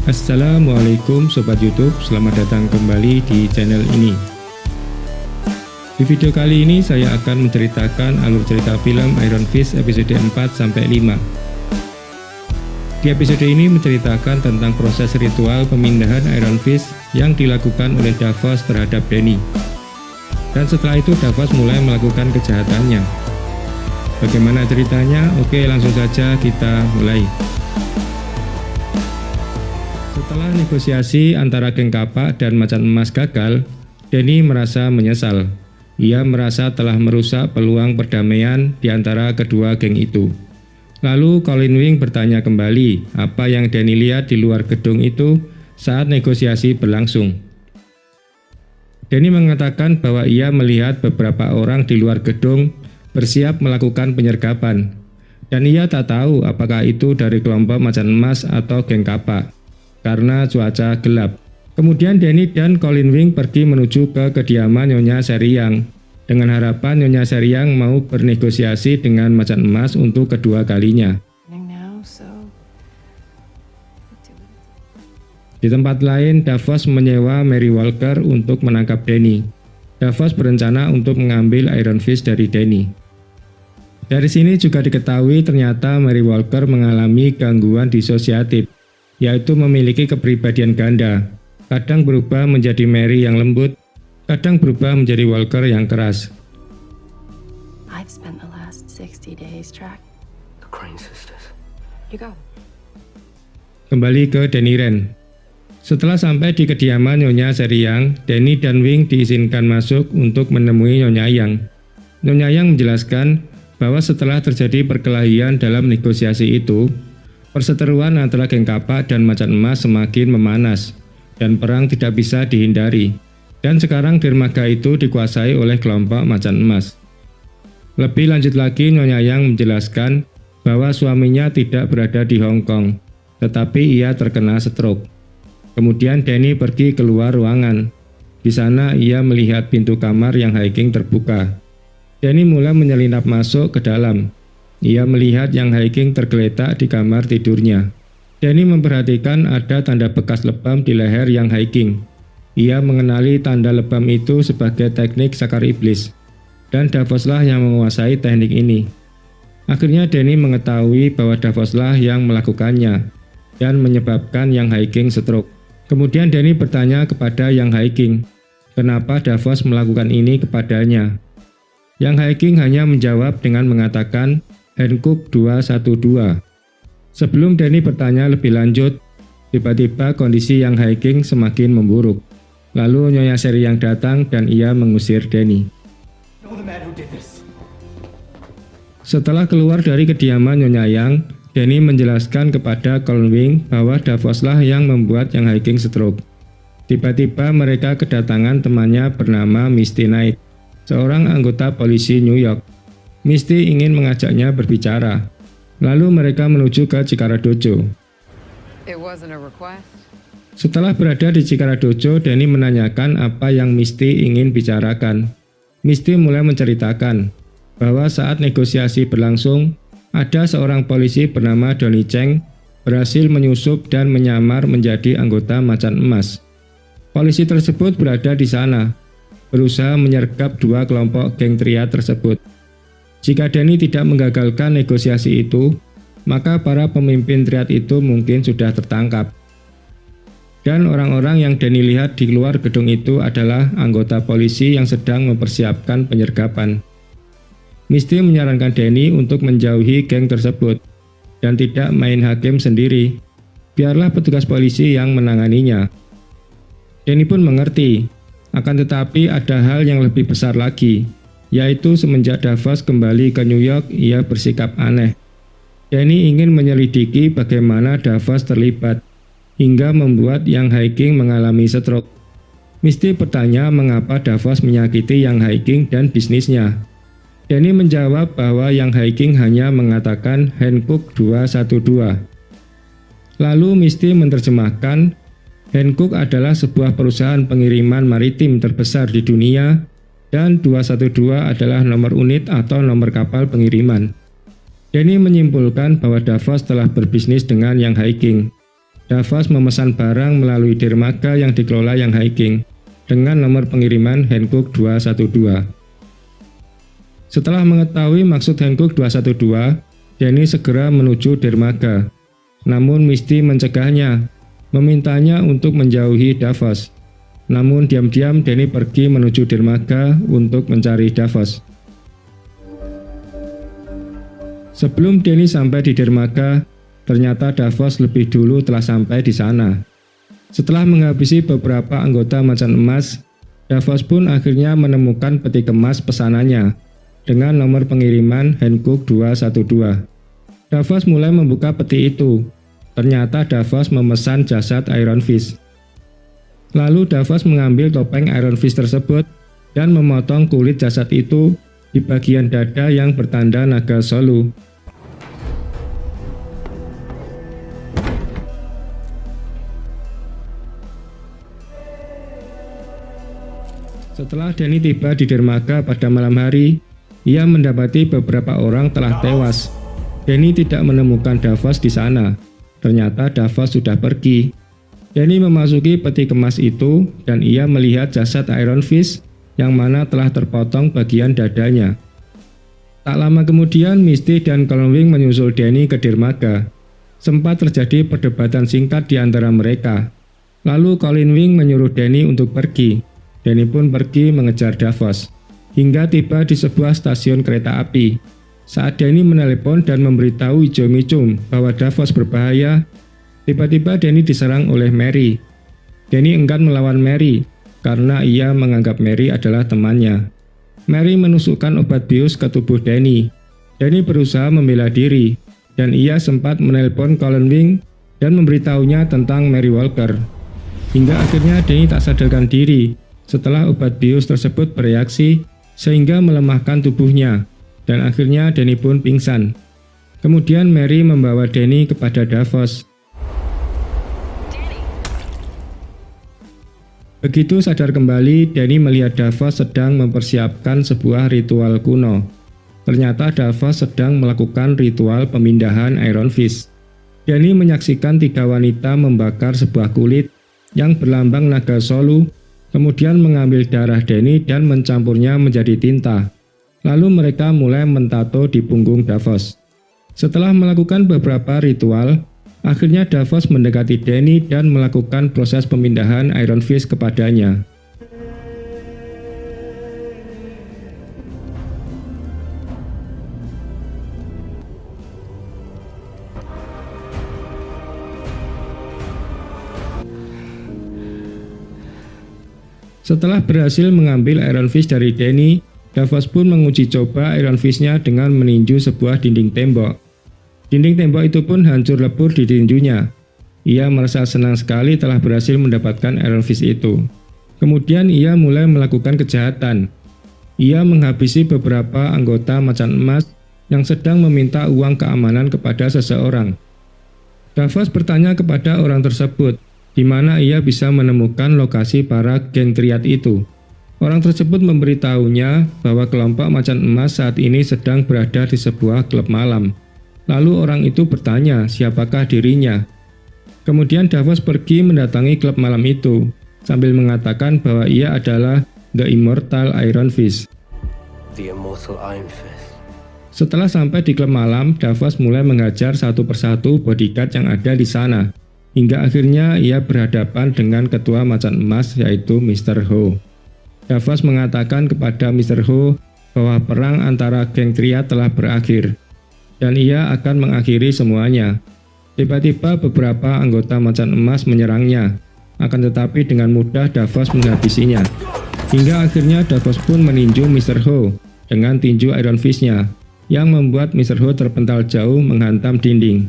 Assalamualaikum Sobat YouTube, selamat datang kembali di channel ini. Di video kali ini saya akan menceritakan alur cerita film Iron Fist episode 4-5. Di episode ini menceritakan tentang proses ritual pemindahan Iron Fist yang dilakukan oleh Davos terhadap Danny. Dan setelah itu Davos mulai melakukan kejahatannya. Bagaimana ceritanya? Oke, langsung saja kita mulai. Setelah negosiasi antara geng Kapak dan Macan Emas gagal, Danny merasa menyesal. Ia merasa telah merusak peluang perdamaian di antara kedua geng itu. Lalu Colin Wing bertanya kembali apa yang Danny lihat di luar gedung itu saat negosiasi berlangsung. Danny mengatakan bahwa ia melihat beberapa orang di luar gedung bersiap melakukan penyergapan, dan ia tak tahu apakah itu dari kelompok Macan Emas atau geng Kapak karena cuaca gelap. Kemudian Danny dan Colin Wing pergi menuju ke kediaman Nyonya Seriang dengan harapan Nyonya Seriang mau bernegosiasi dengan Macan Emas untuk kedua kalinya. Di tempat lain, Davos menyewa Mary Walker untuk menangkap Danny. Davos berencana untuk mengambil Iron Fist dari Danny. Dari sini juga diketahui ternyata Mary Walker mengalami gangguan disosiatif, yaitu memiliki kepribadian ganda. Kadang berubah menjadi Mary yang lembut, kadang berubah menjadi Walker yang keras. I've spent the last 60 days track The Crane Sisters. You go. Kembali ke Danny Rand. Setelah sampai di kediaman Nyonya Seriang, Danny dan Wing diizinkan masuk untuk menemui Nyonya Yang. Nyonya Yang menjelaskan bahwa setelah terjadi perkelahian dalam negosiasi itu, perseteruan antara geng Kapak dan Macan Emas semakin memanas, dan perang tidak bisa dihindari. Dan sekarang dermaga itu dikuasai oleh kelompok Macan Emas. Lebih lanjut lagi, Nyonya Yang menjelaskan bahwa suaminya tidak berada di Hong Kong, tetapi ia terkena stroke. Kemudian Danny pergi keluar ruangan. Di sana ia melihat pintu kamar yang hiking terbuka. Danny mulai menyelinap masuk ke dalam. Ia melihat yang hiking tergeletak di kamar tidurnya. Danny memperhatikan ada tanda bekas lebam di leher yang hiking. Ia mengenali tanda lebam itu sebagai teknik sakar iblis. Dan Davoslah yang menguasai teknik ini. Akhirnya Danny mengetahui bahwa Davoslah yang melakukannya dan menyebabkan yang hiking stroke. Kemudian Danny bertanya kepada yang hiking, kenapa Davos melakukan ini kepadanya. Yang hiking hanya menjawab dengan mengatakan Hankook 212. Sebelum Danny bertanya lebih lanjut, tiba-tiba kondisi yang hiking semakin memburuk. Lalu Nyonya Seriang datang dan ia mengusir Danny. Setelah keluar dari kediaman Nyonya Yang, Danny menjelaskan kepada Colin Wing bahwa Davoslah yang membuat yang hiking stroke. Tiba-tiba mereka kedatangan temannya bernama Misty Knight, seorang anggota polisi New York. Misty ingin mengajaknya berbicara. Lalu mereka menuju ke Chikara Dojo. Setelah berada di Chikara Dojo, Danny menanyakan apa yang Misty ingin bicarakan. Misty mulai menceritakan bahwa saat negosiasi berlangsung, ada seorang polisi bernama Donnie Cheng berhasil menyusup dan menyamar menjadi anggota Macan Emas. Polisi tersebut berada di sana, berusaha menyergap dua kelompok geng Triad tersebut. Jika Danny tidak menggagalkan negosiasi itu, maka para pemimpin Triad itu mungkin sudah tertangkap. Dan orang-orang yang Danny lihat di luar gedung itu adalah anggota polisi yang sedang mempersiapkan penyergapan. Misty menyarankan Danny untuk menjauhi geng tersebut dan tidak main hakim sendiri. Biarlah petugas polisi yang menanganinya. Danny pun mengerti, akan tetapi ada hal yang lebih besar lagi, yaitu semenjak Davos kembali ke New York, ia bersikap aneh. Danny ingin menyelidiki bagaimana Davos terlibat, hingga membuat yang hiking mengalami stroke. Misty bertanya mengapa Davos menyakiti yang hiking dan bisnisnya. Danny menjawab bahwa yang hiking hanya mengatakan Hankook 212. Lalu Misty menerjemahkan, Hankook adalah sebuah perusahaan pengiriman maritim terbesar di dunia dan 212 adalah nomor unit atau nomor kapal pengiriman. Danny menyimpulkan bahwa Davos telah berbisnis dengan yang hiking. Davos memesan barang melalui dermaga yang dikelola Yang Hiking dengan nomor pengiriman Hankook 212. Setelah mengetahui maksud Hankook 212, Danny segera menuju dermaga. Namun Misty mencegahnya, memintanya untuk menjauhi Davos. Namun diam-diam Danny pergi menuju dermaga untuk mencari Davos. Sebelum Danny sampai di dermaga, ternyata Davos lebih dulu telah sampai di sana. Setelah menghabisi beberapa anggota Macan Emas, Davos pun akhirnya menemukan peti kemas pesanannya dengan nomor pengiriman Hankook 212. Davos mulai membuka peti itu. Ternyata Davos memesan jasad Iron Fist. Lalu Davos mengambil topeng Iron Fist tersebut dan memotong kulit jasad itu di bagian dada yang bertanda naga Solu. Setelah Danny tiba di dermaga pada malam hari, ia mendapati beberapa orang telah tewas. Danny tidak menemukan Davos di sana. Ternyata Davos sudah pergi. Danny memasuki peti kemas itu dan ia melihat jasad Iron Fist yang mana telah terpotong bagian dadanya. Tak lama kemudian Misty dan Colin Wing menyusul Danny ke dermaga. Sempat terjadi perdebatan singkat di antara mereka. Lalu Colin Wing menyuruh Danny untuk pergi. Danny pun pergi mengejar Davos hingga tiba di sebuah stasiun kereta api. Saat Danny menelepon dan memberitahu Ijo Michum bahwa Davos berbahaya, tiba-tiba Danny diserang oleh Mary. Danny enggan melawan Mary karena ia menganggap Mary adalah temannya. Mary menusukkan obat bius ke tubuh Danny. Danny berusaha membela diri dan ia sempat menelpon Colin Wing dan memberitahunya tentang Mary Walker. Hingga akhirnya Danny tak sadarkan diri setelah obat bius tersebut bereaksi sehingga melemahkan tubuhnya. Dan akhirnya Danny pun pingsan. Kemudian Mary membawa Danny kepada Davos. Begitu sadar kembali, Danny melihat Davos sedang mempersiapkan sebuah ritual kuno. Ternyata Davos sedang melakukan ritual pemindahan Iron Fist. Danny menyaksikan 3 wanita membakar sebuah kulit yang berlambang naga Solu, kemudian mengambil darah Danny dan mencampurnya menjadi tinta. Lalu mereka mulai mentato di punggung Davos. Setelah melakukan beberapa ritual, akhirnya Davos mendekati Danny dan melakukan proses pemindahan Iron Fist kepadanya. Setelah berhasil mengambil Iron Fist dari Danny, Davos pun menguji coba Iron Fist-nya dengan meninju sebuah dinding tembok. Dinding tembok itu pun hancur lebur di tinjunya. Ia merasa senang sekali telah berhasil mendapatkan Iron Fist itu. Kemudian ia mulai melakukan kejahatan. Ia menghabisi beberapa anggota Macan Emas yang sedang meminta uang keamanan kepada seseorang. Davos bertanya kepada orang tersebut, di mana ia bisa menemukan lokasi para geng triad itu. Orang tersebut memberitahunya bahwa kelompok Macan Emas saat ini sedang berada di sebuah klub malam. Lalu orang itu bertanya siapakah dirinya. Kemudian Davos pergi mendatangi klub malam itu, sambil mengatakan bahwa ia adalah The Immortal Iron Fist. The Immortal Iron Fist. Setelah sampai di klub malam, Davos mulai mengajar satu persatu bodyguard yang ada di sana. Hingga akhirnya ia berhadapan dengan ketua Macan Emas yaitu Mr. Ho. Davos mengatakan kepada Mr. Ho bahwa perang antara geng triad telah berakhir dan ia akan mengakhiri semuanya. Tiba-tiba beberapa anggota Macan Emas menyerangnya, akan tetapi dengan mudah Davos menghabisinya. Hingga akhirnya Davos pun meninju Mr. Ho dengan tinju Iron Fist-nya yang membuat Mr. Ho terpental jauh menghantam dinding.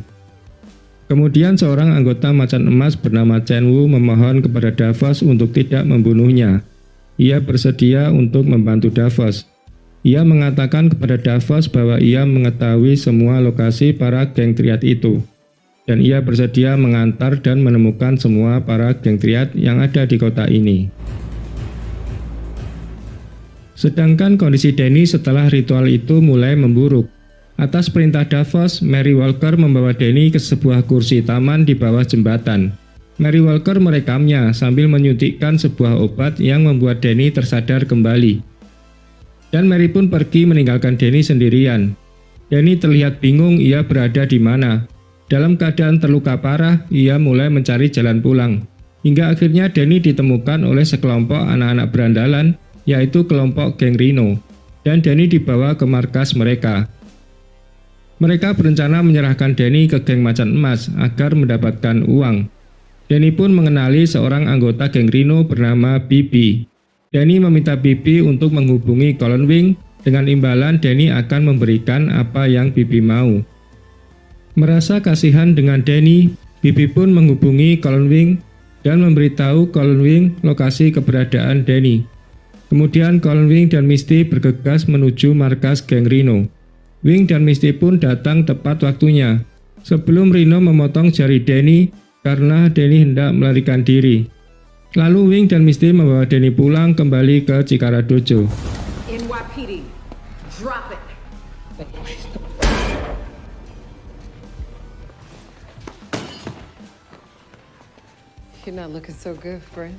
Kemudian seorang anggota Macan Emas bernama Chen Wu memohon kepada Davos untuk tidak membunuhnya. Ia bersedia untuk membantu Davos. Ia mengatakan kepada Davos bahwa ia mengetahui semua lokasi para geng triad itu. Dan ia bersedia mengantar dan menemukan semua para geng triad yang ada di kota ini. Sedangkan kondisi Danny setelah ritual itu mulai memburuk. Atas perintah Davos, Mary Walker membawa Danny ke sebuah kursi taman di bawah jembatan. Mary Walker merekamnya sambil menyuntikkan sebuah obat yang membuat Danny tersadar kembali. Dan Mary pun pergi meninggalkan Danny sendirian. Danny terlihat bingung ia berada di mana. Dalam keadaan terluka parah, ia mulai mencari jalan pulang. Hingga akhirnya Danny ditemukan oleh sekelompok anak-anak berandalan, yaitu kelompok geng Rhino. Dan Danny dibawa ke markas mereka. Mereka berencana menyerahkan Danny ke geng Macan Emas agar mendapatkan uang. Danny pun mengenali seorang anggota geng Rhino bernama Bibi. Danny meminta Bibi untuk menghubungi Colin Wing. Dengan imbalan, Danny akan memberikan apa yang Bibi mau. Merasa kasihan dengan Danny, Bibi pun menghubungi Colin Wing dan memberitahu Colin Wing lokasi keberadaan Danny. Kemudian Colin Wing dan Misty bergegas menuju markas geng Rhino. Wing dan Misty pun datang tepat waktunya, sebelum Rhino memotong jari Danny karena Danny hendak melarikan diri. Lalu Wing dan Misty membawa Danny pulang kembali ke Chikara Dojo. NYPD, drop it. You're not looking so good, friend.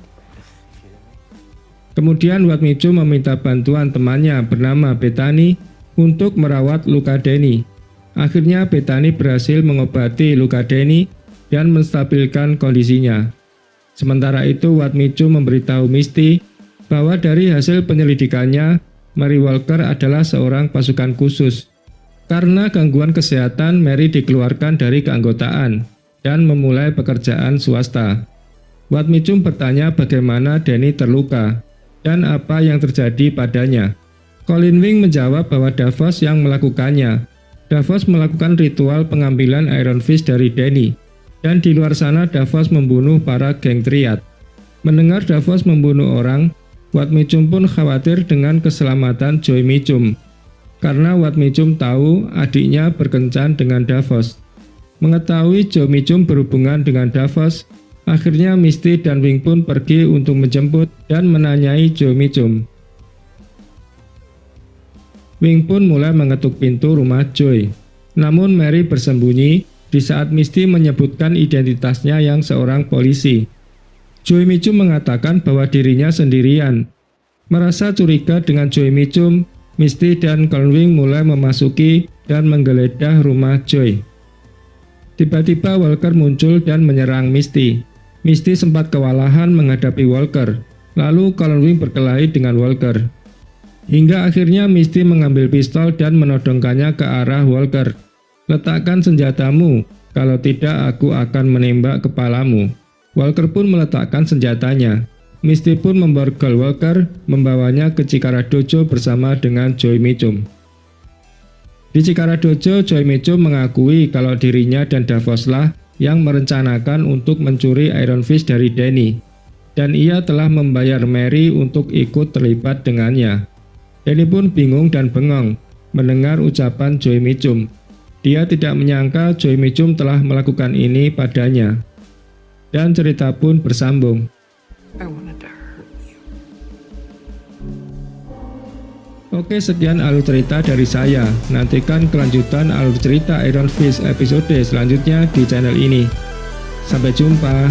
Kemudian Wat Micho meminta bantuan temannya bernama Bethany untuk merawat luka Danny. Akhirnya Bethany berhasil mengobati luka Danny dan menstabilkan kondisinya. Sementara itu Wat Micho memberitahu Misty bahwa dari hasil penyelidikannya, Mary Walker adalah seorang pasukan khusus. Karena gangguan kesehatan, Mary dikeluarkan dari keanggotaan dan memulai pekerjaan swasta. Wat Micho bertanya bagaimana Danny terluka dan apa yang terjadi padanya. Colin Wing menjawab bahwa Davos yang melakukannya. Davos melakukan ritual pengambilan Iron Fist dari Danny. Dan di luar sana Davos membunuh para geng Triad. Mendengar Davos membunuh orang, Wat Michum pun khawatir dengan keselamatan Joy Michum. Karena Wat Michum tahu adiknya berkencan dengan Davos. Mengetahui Joy Michum berhubungan dengan Davos, akhirnya Misty dan Wing pun pergi untuk menjemput dan menanyai Joy Michum. Wing pun mulai mengetuk pintu rumah Joy. Namun Mary bersembunyi di saat Misty menyebutkan identitasnya yang seorang polisi. Joy Michum mengatakan bahwa dirinya sendirian. Merasa curiga dengan Joy Michum, Misty dan Colin Wing mulai memasuki dan menggeledah rumah Joy. Tiba-tiba Walker muncul dan menyerang Misty. Misty sempat kewalahan menghadapi Walker. Lalu Colin Wing berkelahi dengan Walker. Hingga akhirnya Misty mengambil pistol dan menodongkannya ke arah Walker. "Letakkan senjatamu, kalau tidak aku akan menembak kepalamu." Walker pun meletakkan senjatanya. Misty pun memborgol Walker, membawanya ke Chikara Dojo bersama dengan Joy Michum. Di Chikara Dojo, Joy Michum mengakui kalau dirinya dan Davoslah yang merencanakan untuk mencuri Iron Fist dari Danny. Dan ia telah membayar Mary untuk ikut terlibat dengannya. Danny pun bingung dan bengong mendengar ucapan Joy Michum. Dia tidak menyangka Joy Michum telah melakukan ini padanya. Dan cerita pun bersambung. Oke, sekian alur cerita dari saya. Nantikan kelanjutan alur cerita Iron Fist episode selanjutnya di channel ini. Sampai jumpa.